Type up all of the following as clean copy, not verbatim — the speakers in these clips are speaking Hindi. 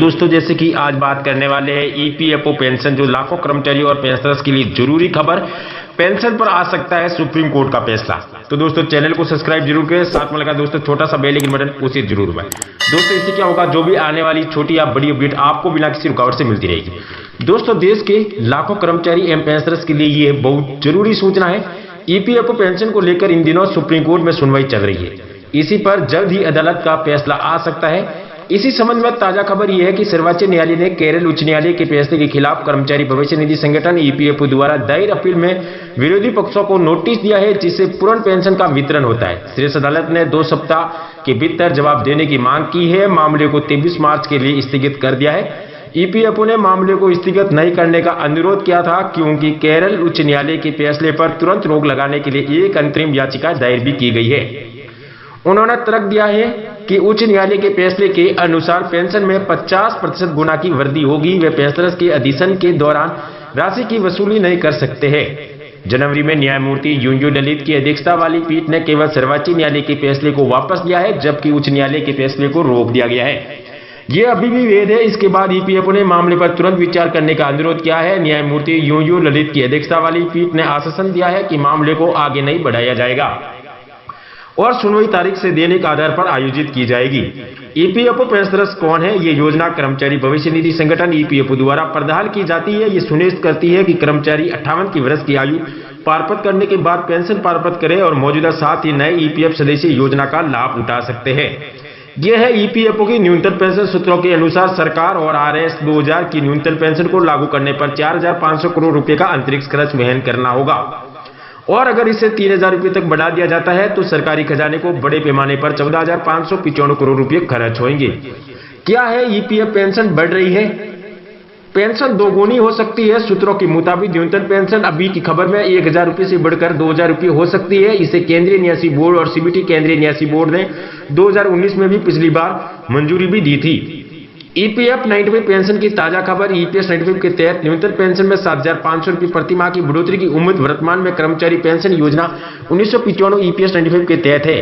दोस्तों जैसे कि आज बात करने वाले हैं ईपीएफओ पेंशन, जो लाखों कर्मचारियों और पेंशनर्स के लिए जरूरी खबर। पेंशन पर आ सकता है सुप्रीम कोर्ट का फैसला। तो दोस्तों चैनल को सब्सक्राइब जरूर करें, साथ में लगा दोस्तों छोटा सा बेल आइकन बटन उसे जरूर दबाएं। दोस्तों इससे क्या होगा, जो भी आने वाली छोटी या बड़ी अपडेट आपको बिना किसी रुकावट से मिलती रहेगी। दोस्तों देश के लाखों कर्मचारी एवं पेंशनर्स के लिए ये बहुत जरूरी सूचना है। ईपीएफओ पेंशन को लेकर इन दिनों सुप्रीम कोर्ट में सुनवाई चल रही है। इसी पर जल्द ही अदालत का फैसला आ सकता है। इसी संबंध में ताजा खबर यह है कि सर्वोच्च न्यायालय ने केरल उच्च न्यायालय के फैसले के खिलाफ कर्मचारी भविष्य निधि संगठन ईपीएफओ द्वारा दायर अपील में विरोधी पक्षों को नोटिस दिया है, जिससे पूर्ण पेंशन का वितरण होता है। शीर्ष अदालत ने 2 सप्ताह के भीतर जवाब देने की मांग की है। मामले को 23 मार्च के लिए स्थगित कर दिया है। ईपीएफओ ने मामले को स्थगित नहीं करने का अनुरोध किया था, क्योंकि केरल उच्च न्यायालय के फैसले पर तुरंत रोक लगाने के लिए एक अंतरिम याचिका दायर भी की गई है। उन्होंने तर्क दिया है कि उच्च न्यायालय के फैसले के अनुसार पेंशन में 50% गुना की वृद्धि होगी। वे पेंशनर्स के अधिशन के दौरान राशि की वसूली नहीं कर सकते हैं। जनवरी में न्यायमूर्ति यूयू ललित की अध्यक्षता वाली पीठ ने केवल सर्वोच्च न्यायालय के फैसले को वापस लिया है, जबकि उच्च न्यायालय के फैसले को रोक दिया गया है। ये अभी भी वैध है। इसके बाद ईपीएफओ ने मामले पर तुरंत विचार करने का अनुरोध किया है। न्यायमूर्ति यूयू ललित की अध्यक्षता वाली पीठ ने आश्वासन दिया है कि मामले को आगे नहीं बढ़ाया जाएगा और सुनवाई तारीख से देने के आधार पर आयोजित की जाएगी। ईपीएफओ पेंशनर्स कौन है? ये योजना कर्मचारी भविष्य निधि संगठन ईपीएफओ द्वारा प्रदान की जाती है। ये सुनिश्चित करती है कि कर्मचारी 58 की वर्ष की आयु पारपत करने के बाद पेंशन पारपत करें और मौजूदा साथ ही नए ईपीएफ सदस्य योजना का लाभ उठा सकते हैं। यह है ईपीएफओ की न्यूनतम पेंशन। सूत्रों के अनुसार सरकार और आरएस 2000 की न्यूनतम पेंशन को लागू करने पर 4500 करोड़ रुपए का अतिरिक्त खर्च वहन करना होगा, और अगर इसे 3000 रुपये तक बढ़ा दिया जाता है तो सरकारी खजाने को बड़े पैमाने पर 14,595 करोड़ रुपए खर्च होंगे। क्या है, ईपीएफ पेंशन बढ़ रही है। पेंशन दोगुनी हो सकती है। सूत्रों के मुताबिक न्यूनतम पेंशन अभी की खबर में 1000 रुपये से बढ़कर 2000 रुपये हो सकती है। इसे केंद्रीय न्यासी बोर्ड और सीबीटी केंद्रीय न्यासी बोर्ड ने 2019 में भी पिछली बार मंजूरी भी दी थी। ईपीएफ 95 पेंशन की ताजा खबर। ईपीएफ 95 के तहत न्यूनतम पेंशन में 7,500 रुपये प्रति माह की बढ़ोतरी की उम्मीद वर्तमान में कर्मचारी पेंशन योजना 1995 ईपीएफ 95 के तहत है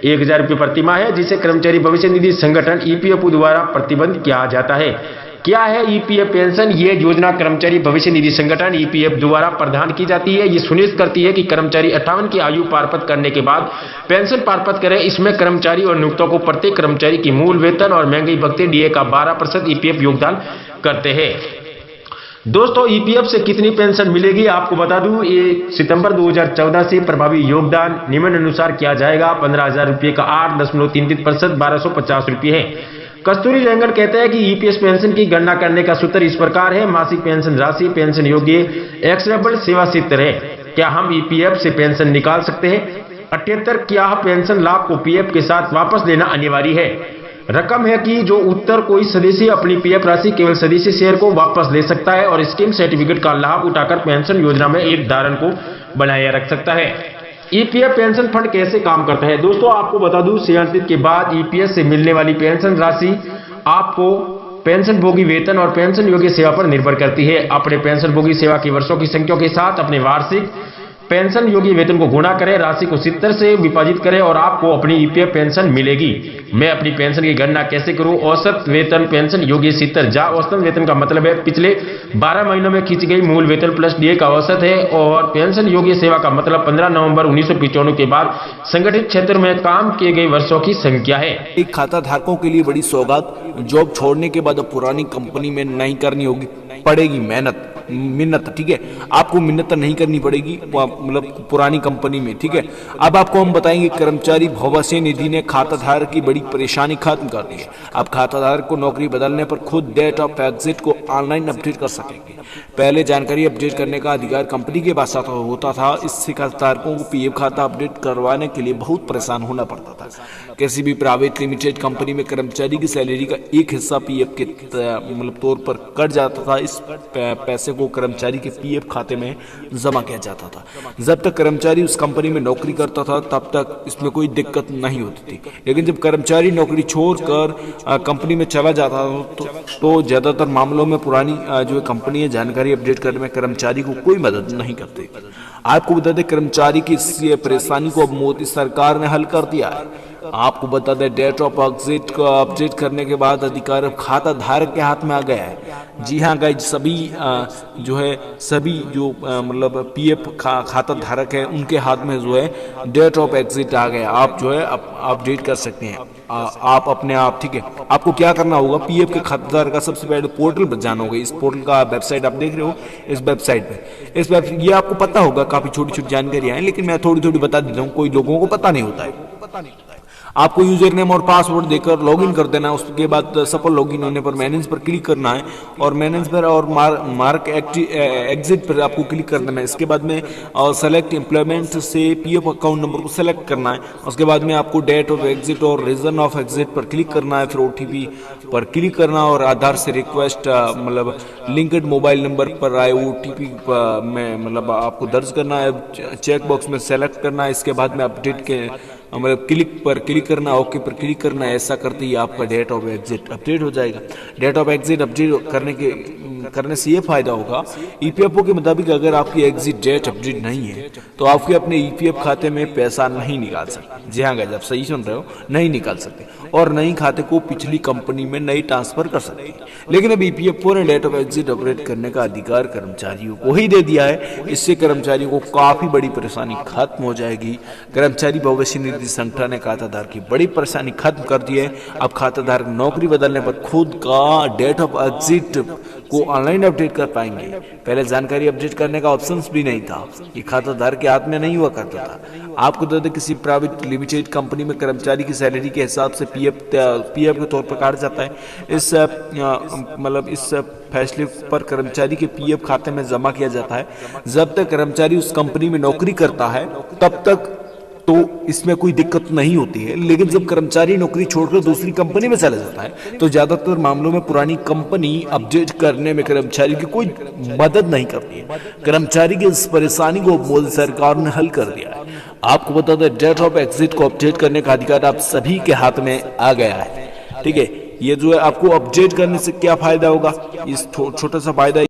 1000 रुपये प्रति माह है, जिसे कर्मचारी भविष्य निधि संगठन ईपीएफओ द्वारा प्रतिबंध किया जाता है। क्या है ईपीएफ पेंशन? ये योजना कर्मचारी भविष्य निधि संगठन ईपीएफ द्वारा प्रदान की जाती है। ये सुनिश्चित करती है कि कर्मचारी 58 की आयु पारपत करने के बाद पेंशन पारपत करें। इसमें कर्मचारी और नियोक्ता को प्रत्येक कर्मचारी की मूल वेतन और महंगाई भत्ते डीए का 12% ईपीएफ योगदान करते हैं। दोस्तों ईपीएफ से कितनी पेंशन मिलेगी आपको बता दूं। 1 सितंबर 2014 से प्रभावी योगदान निम्नानुसार किया जाएगा। 15,000 रुपये का 8.33% 1250 रुपये है। कस्तूरी रंगन कहते हैं कि ईपीएफ पेंशन की गणना करने का सूत्र इस प्रकार है। मासिक पेंशन राशि पेंशन योग्य एक्सेबल सेवा सूत्र है। क्या हम ईपीएफ से पेंशन निकाल सकते हैं? 78 क्या पेंशन लाभ को पीएफ के साथ वापस लेना अनिवार्य है? रकम है कि जो उत्तर कोई सदस्य अपनी पीएफ राशि केवल सदस्य शेयर को वापस ले सकता है और स्कीम सर्टिफिकेट का लाभ उठाकर पेंशन योजना में एक धारण को बनाए रख सकता है। ईपीएफ पेंशन फंड कैसे काम करता है? दोस्तों आपको बता दूं, सेवानिवृत्ति के बाद ईपीएफ से मिलने वाली पेंशन राशि आपको पेंशन भोगी वेतन और पेंशन योग्य सेवा पर निर्भर करती है। अपने पेंशन भोगी सेवा की वर्षों की संख्या के साथ अपने वार्षिक पेंशन योग्य वेतन को गुणा करें, राशि को 70 से विभाजित करें और आपको अपनी ईपीएफ पेंशन मिलेगी। मैं अपनी पेंशन की गणना कैसे करूं? औसत वेतन पेंशन योग्य 70, जहां औसत वेतन का मतलब है पिछले 12 महीनों में खींची गई मूल वेतन प्लस डीए का औसत है, और पेंशन योग्य सेवा का मतलब 15 नवंबर 1995 के बाद संगठित क्षेत्र में काम किए गए वर्षों की संख्या है। एक खाता धारकों के लिए बड़ी सौगात। जॉब छोड़ने के बाद अब पुरानी कंपनी में नहीं करनी होगी पड़ेगी मिन्नत, ठीक है। आपको मिन्नत नहीं करनी पड़ेगी मतलब पुरानी कंपनी में, ठीक है। अब आपको हम बताएंगे कर्मचारी भविष्य निधि ने खाता धारक की बड़ी परेशानी खत्म कर दी है। अब खाता धारक को नौकरी बदलने पर खुद डेट ऑफ एग्जिट को ऑनलाइन अपडेट कर सकेंगे। पहले जानकारी अपडेट करने का अधिकार कंपनी के पास होता था। इससे खाता धारकों को पीएफ खाता अपडेट करवाने के लिए बहुत परेशान होना पड़ता था। किसी भी प्राइवेट लिमिटेड कंपनी में कर्मचारी की सैलरी का एक हिस्सा पीएफ के मतलब तौर पर कट जाता था। इस पैसे को कर्मचारी के पीएफ खाते में जमा किया जाता था। जब तक कर्मचारी उस कंपनी में नौकरी करता था तब तक इसमें कोई दिक्कत नहीं होती थी, लेकिन जब कर्मचारी नौकरी छोड़कर कंपनी में चला जाता था तो ज्यादातर मामलों में पुरानी जो कंपनी है जानकारी अपडेट करने में कर्मचारी को कोई मदद नहीं करती। आपको बता दें कर्मचारी की इस परेशानी को अब मोदी सरकार ने हल कर दिया है। आपको बता दें डेट ऑफ एग्जिट को अपडेट करने के बाद अधिकार खाता धारक के हाथ में आ गया है। जी हाँ गाइज, सभी जो है सभी जो मतलब पीएफ खाता धारक है उनके हाथ में जो है डेट ऑफ एग्जिट आ गया। आप जो है अपडेट कर सकते हैं आप अपने आप, ठीक है। आपको क्या करना होगा, पीएफ के खातेदार का सबसे पहले पोर्टल पर जाना होगा। इस पोर्टल का वेबसाइट आप देख रहे हो, इस वेबसाइट पे ये आपको पता होगा, काफी छोटी छोटी जानकारियां हैं, लेकिन मैं थोड़ी थोड़ी बता देता हूँ, कोई लोगों को पता नहीं होता है। आपको यूजर नेम और पासवर्ड देकर लॉगिन कर देना है। उसके बाद सफल लॉगिन होने पर मैनेज पर क्लिक करना है और मैनेज पर और मार्क एग्जिट पर आपको क्लिक कर देना है। इसके बाद में सेलेक्ट एम्प्लॉयमेंट से पीएफ अकाउंट नंबर को सेलेक्ट करना है। उसके बाद में आपको डेट ऑफ एग्जिट और रीजन ऑफ एग्जिट पर क्लिक करना है, फिर ओटीपी पर क्लिक करना और आधार से रिक्वेस्ट मतलब लिंक्ड मोबाइल नंबर पर आए ओटीपी में मतलब आपको दर्ज करना है, चेक बॉक्स में सेलेक्ट करना है। इसके बाद में अपडेट के मतलब क्लिक पर क्लिक करना, ओके पर क्लिक करना है। ऐसा करते ही आपका डेट ऑफ एग्जिट अपडेट हो जाएगा। डेट ऑफ एग्जिट अपडेट करने से ये फायदा होगा, ईपीएफओ के मुताबिक अगर आपकी एग्जिट डेट अपडेट नहीं है तो आपके अपने ईपीएफ खाते में पैसा नहीं निकाल सकते। जी हाँ गाइस, आप सही सुन रहे हो, नहीं निकाल सकते और नई खाते को पिछली कंपनी में नई ट्रांसफर कर सकते हैं। लेकिन अब ईपीएफओ ने डेट ऑफ एग्जिट अपडेट करने का अधिकार कर्मचारियों को ही दे दिया है। इससे कर्मचारियों को काफी बड़ी परेशानी खत्म हो जाएगी। कर्मचारी भविष्य निधि संगठन ने खाताधारक की बड़ी परेशानी खत्म कर दी है। अब खाताधारक नौकरी बदलने पर खुद का डेट ऑफ एग्जिट को ऑनलाइन अपडेट कर पाएंगे। पहले जानकारी अपडेट करने का ऑप्शन भी नहीं था, ये खाताधारक के हाथ में नहीं हुआ करता था। आपको बता दें, किसी प्राइवेट लिमिटेड कंपनी में कर्मचारी की सैलरी के हिसाब से पीएफ के तौर पर काटा जाता है। इस फैसले पर कर्मचारी के पीएफ खाते में जमा किया जाता है। जब तक कर्मचारी उस कंपनी में नौकरी करता है तब तक तो इसमें कोई दिक्कत नहीं होती है, लेकिन जब कर्मचारी नौकरी छोड़कर दूसरी कंपनी में चला जाता है तो ज्यादातर मामलों में पुरानी कंपनी अपडेट करने में कर्मचारी की कोई मदद नहीं करती है। कर्मचारी की इस परेशानी को मोदी सरकार ने हल कर दिया है। आपको बता दें, डेट ऑफ एग्जिट को अपडेट करने का अधिकार आप सभी के हाथ में आ गया है, ठीक है। ये जो है आपको अपडेट करने से क्या फायदा होगा, इस छोटा सा फायदा